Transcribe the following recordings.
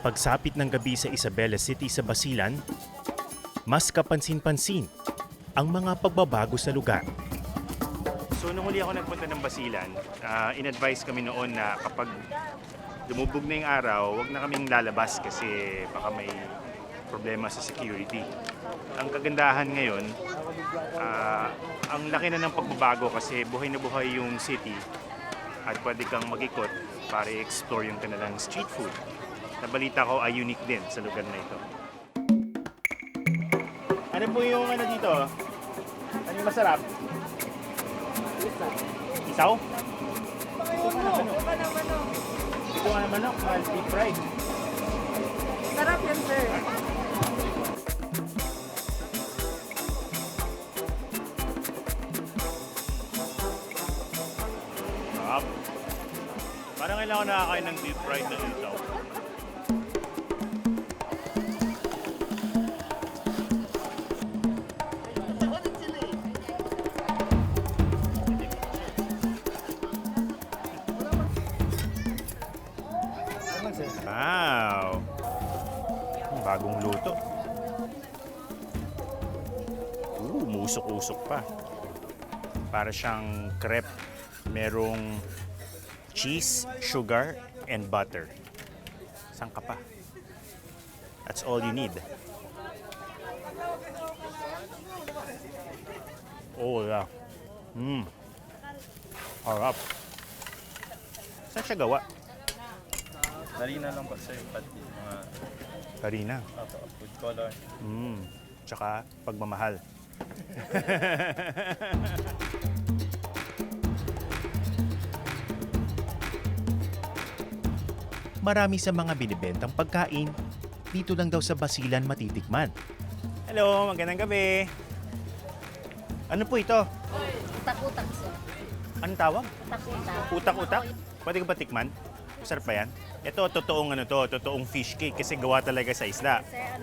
Pagsapit ng gabi sa Isabela City sa Basilan, mas kapansin-pansin ang mga pagbabago sa lugar. So nung huli ako nagpunta ng Basilan, in-advise kami noon na kapag lumubog na yung araw, wag na kaming lalabas kasi baka may problema sa security. Ang kagandahan ngayon, ang laki na ng pagbabago kasi buhay na buhay yung city at pwede kang mag-ikot para i-explore yung kanilang street food. Nabalita ko ay unique din sa lugar na ito. Ano po yung ano dito? Ano yung masarap? Isaw? Ito nga naman manok, deep fried. Sarap yan, sir. Sarap. Parang kailangan nakakain ng deep fried na isaw. Wow! Bagong luto. Musok-usok pa. Para siyang crepe. Merong cheese, sugar, and butter. Saan ka pa? That's all you need. Oh, yeah. Harap. Saan siya gawa? Harina lang po sa pati mga Harina. food color. Tsaka pagmamahal. Marami sa mga binibentang pagkain, dito lang daw sa Basilan matitikman. Hello, magandang gabi. Ano po ito? Utak-utak, sir. Anong tawag? Utak-utak. Utak-utak? Pwede ko ba tikman? Masarap pa yan? Ito, totoong fish cake kasi gawa talaga sa isda. Sir,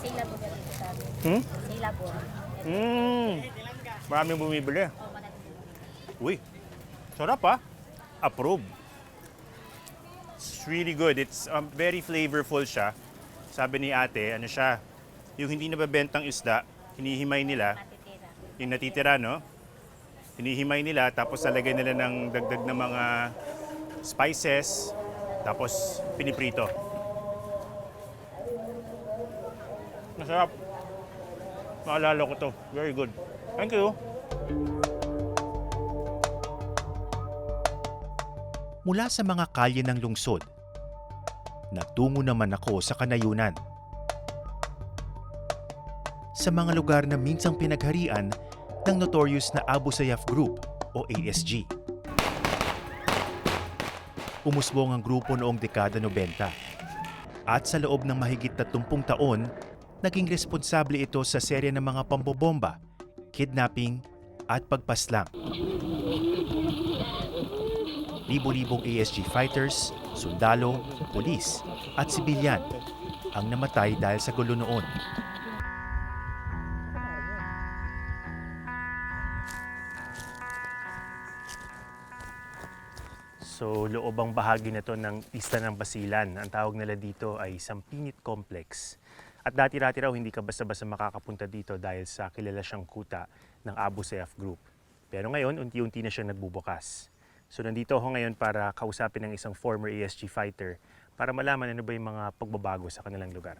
sila po ganito sa amin. Sila po. Maraming bumibili. Uy, sarap ah. Approve. It's really good. It's very flavorful siya. Sabi ni ate, ano siya, yung hindi nababentang isda, hinihimay nila, Natitira. yung natitira, no? Hinihimay nila, tapos lalagay nila ng dagdag na mga spices, tapos piniprito. Masarap. Maalala ko to. Very good. Thank you. Mula sa mga kalye ng lungsod, natungo naman ako sa kanayunan. Sa mga lugar na minsang pinagharian ng notorious na Abu Sayyaf Group o ASG. Umusbong ang grupo noong dekada 90 at sa loob ng mahigit 30 taon, naging responsable ito sa serye ng mga pambobomba, kidnapping at pagpaslang. Libo-libong ASG fighters, sundalo, pulis at sibilyan ang namatay dahil sa gulo noon. So, loobang bahagi na to ng Pista ng Basilan. Ang tawag nila dito ay Sampinit Complex. At dati-dati raw hindi ka basta-basta makakapunta dito dahil sa kilala siyang kuta ng Abu Sayyaf Group. Pero ngayon, unti-unti na siyang nagbubukas. So nandito ako ngayon para kausapin ng isang former ASG fighter para malaman ano ba yung mga pagbabago sa kanilang lugar.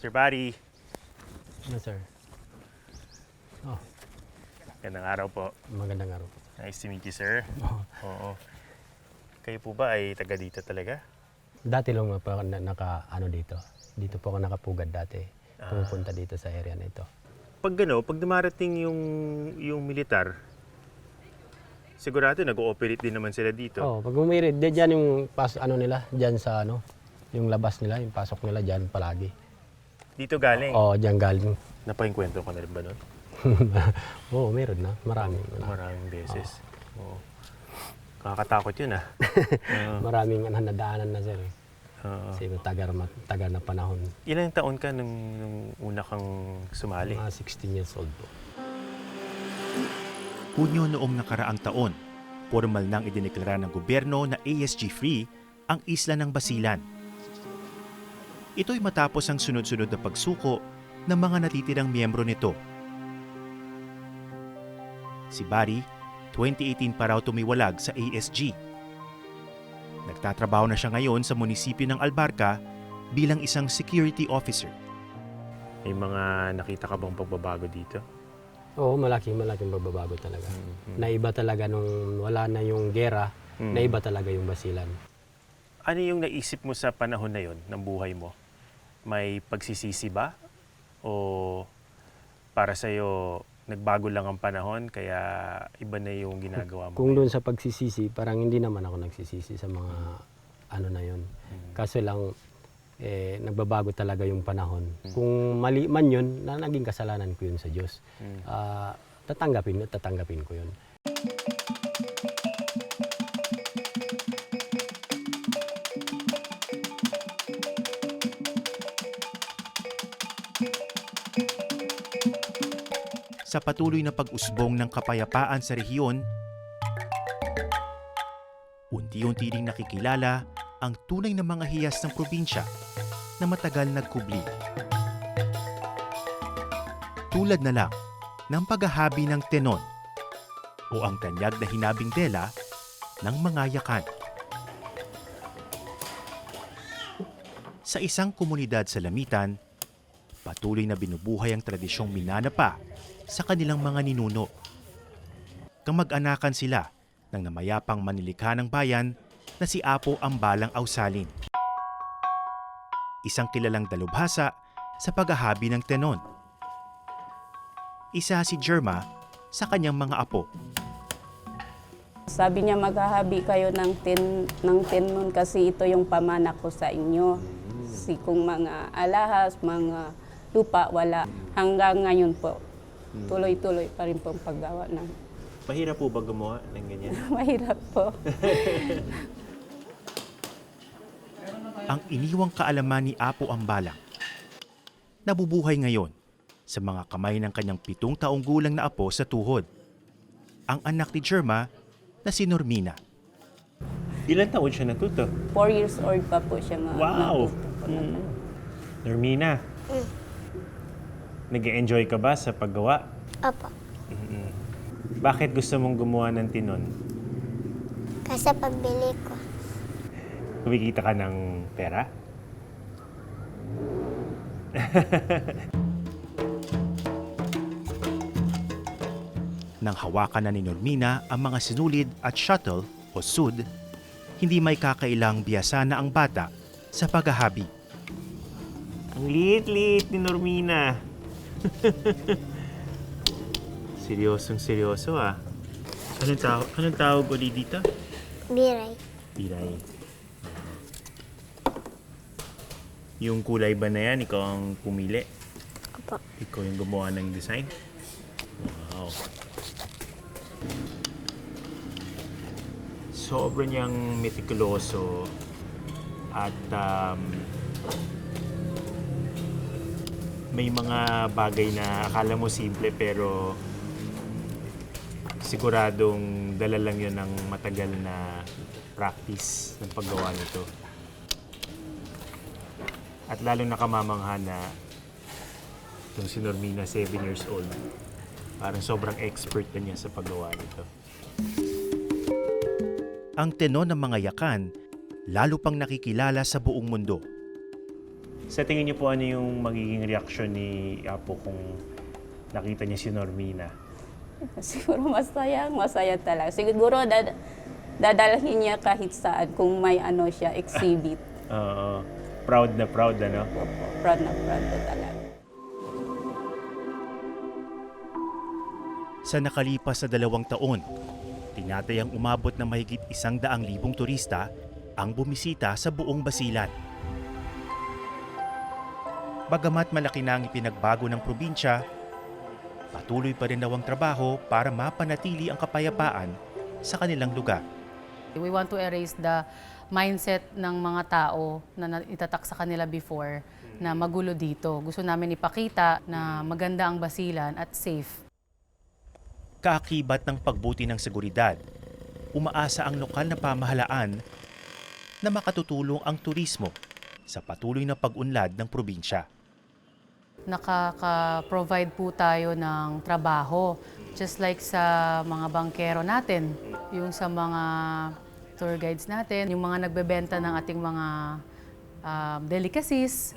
Sir Barry. Ano, sir? Oh, Magandang araw po. magandang araw. Nice to meet you, sir. Oo. Kayo po ba ay taga dito talaga? Dati lang pa naka dito. Dito po ako nakapugad dati. Pumupunta dito sa area na ito. Pag pag dumarating yung militar, sigurado nag-ooperate din naman sila dito. Oh, pag umirit, diyan yung nila, diyan sa yung labas nila, yung pasok nila diyan palagi. Dito galing. Oh, diyan galing. Napahinkwento ka na rin ba nun? Oo, meron na. Maraming. Maraming beses. Oo. Nakakatakot yun ah. Maraming nadaanan na, sir. Oo. Kasi tagal na panahon. Ilang taon ka nung una kang sumali? Mga 16 years old po. Hunyo noong nakaraang taon, Formal nang idineklara ng gobyerno na ASG-free ang isla ng Basilan. Ito'y matapos ang sunod-sunod na pagsuko ng mga natitirang miyembro nito. Si Barry, 2018 pa raw tumiwalag sa ASG. Nagtatrabaho na siya ngayon sa munisipyo ng Albarca bilang isang security officer. May mga nakita ka bang pagbabago dito? Oo, malaking pagbabago talaga. Naiba talaga nung wala na yung gera, naiba talaga yung Basilan. Ano yung naisip mo sa panahon na yon ng buhay mo? May pagsisisi ba? O para sa'yo, nagbago lang ang panahon kaya iba na yung ginagawa mo? Kung doon sa pagsisisi, parang hindi naman ako nagsisisi sa mga ano na yon. Kaso lang, nagbabago talaga yung panahon. Kung mali man yun, na naging kasalanan ko yun sa Diyos. Tatanggapin ko yun. Sa patuloy na pag-usbong ng kapayapaan sa rehiyon, unti-unti ring nakikilala ang tunay na mga hiyas ng probinsya na matagal nagkubli. Tulad na lang ng paghahabi ng tenon o ang tanyag na hinabing dela ng mga yakan. Sa isang komunidad sa Lamitan, patuloy na binubuhay ang tradisyong minanapa sa kanilang mga ninuno. Kamag-anakan sila ng namayapang manilikha ng bayan na si Apo Ambalang Ausalin. Isang kilalang dalubhasa sa paghahabi ng tenon. Isa si Jerma sa kanyang mga apo. Sabi niya maghahabi kayo ng tenon kasi ito yung pamana ko sa inyo. Si kung mga alahas, mga lupa, wala. Hanggang ngayon po, tuloy-tuloy pa rin pong paggawa ng. Mahirap po ba gumawa ng ganyan? Mahirap po. Ang iniwang kaalaman ni Apo Ambalang nabubuhay ngayon sa mga kamay ng kanyang 7 taong gulang na apo sa tuhod. Ang anak ni Jerma na si Normina. Ilan taon siya natuto? 4 years old pa po siya Wow! Normina, nag-enjoy ka ba sa paggawa? Opo. Bakit gusto mong gumawa ng tinon? Kasi pagbili ko. Kumikita ka ng pera? Nang hawakan na ni Normina ang mga sinulid at shuttle o sud, hindi may kakailang biyasa na ang bata sa paghahabi. Ang liit-liit ni Normina. Seryosong-seryoso ah. Anong tawag ulit dito? Biray. Piray. Yung kulay ba na yan, ikaw ang pumili? Opo. Ikaw yung gumawa ng design? Wow. Sobrang niyang meticuloso at may mga bagay na akala mo simple pero siguradong dala lang yun ng matagal na practice ng paggawa nito. At lalong nakamamangha na itong si Normina, 7 years old. Parang sobrang expert na niya sa paggawa nito. Ang tenon ng mga yakan, lalo pang nakikilala sa buong mundo. Sa tingin niyo po, ano yung magiging reaksyon ni Apo kung nakita niya si Normina? Siguro masaya talaga. Siguro dadalhin niya kahit saan kung may ano siya, exhibit. Proud na proud, ano? Proud na proud po talaga. Sa nakalipas na 2 taon, tinatayang umabot na mahigit 100,000 turista ang bumisita sa buong Basilan. Bagamat malaki na ang ipinagbago ng probinsya, patuloy pa rin daw ang trabaho para mapanatili ang kapayapaan sa kanilang lugar. We want to erase the mindset ng mga tao na itatak sa kanila before na magulo dito. Gusto namin ipakita na maganda ang Basilan at safe. Kaakibat ng pagbuti ng seguridad, umaasa ang lokal na pamahalaan na makatutulong ang turismo sa patuloy na pag-unlad ng probinsya. Nakaka-provide po tayo ng trabaho. Just like sa mga bangkero natin, yung sa mga tour guides natin, yung mga nagbebenta ng ating mga delicacies,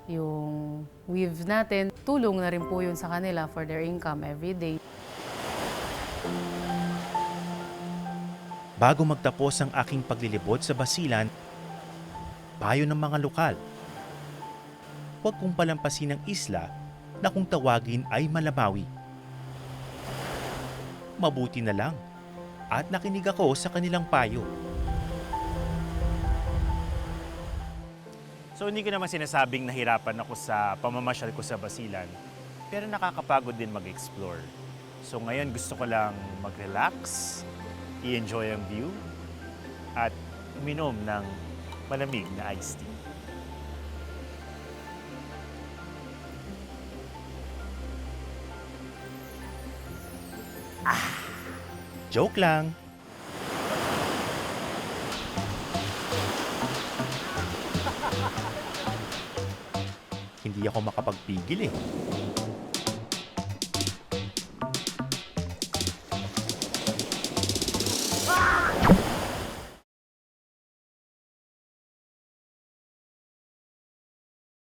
yung weave natin, tulong na rin po yun sa kanila for their income every day. Bago magtapos ang aking paglilibot sa Basilan, payo ng mga lokal. Huwag kong palampasin ang isla na kung tawagin ay Malamawi. Mabuti na lang at nakinig ako sa kanilang payo. So hindi ko naman sinasabing nahirapan ako sa pamamasyal ko sa Basilan, pero nakakapagod din mag-explore. So ngayon gusto ko lang mag-relax, i-enjoy ang view, at uminom ng malamig na iced tea. Joke lang. Hindi ako makapagpigil eh.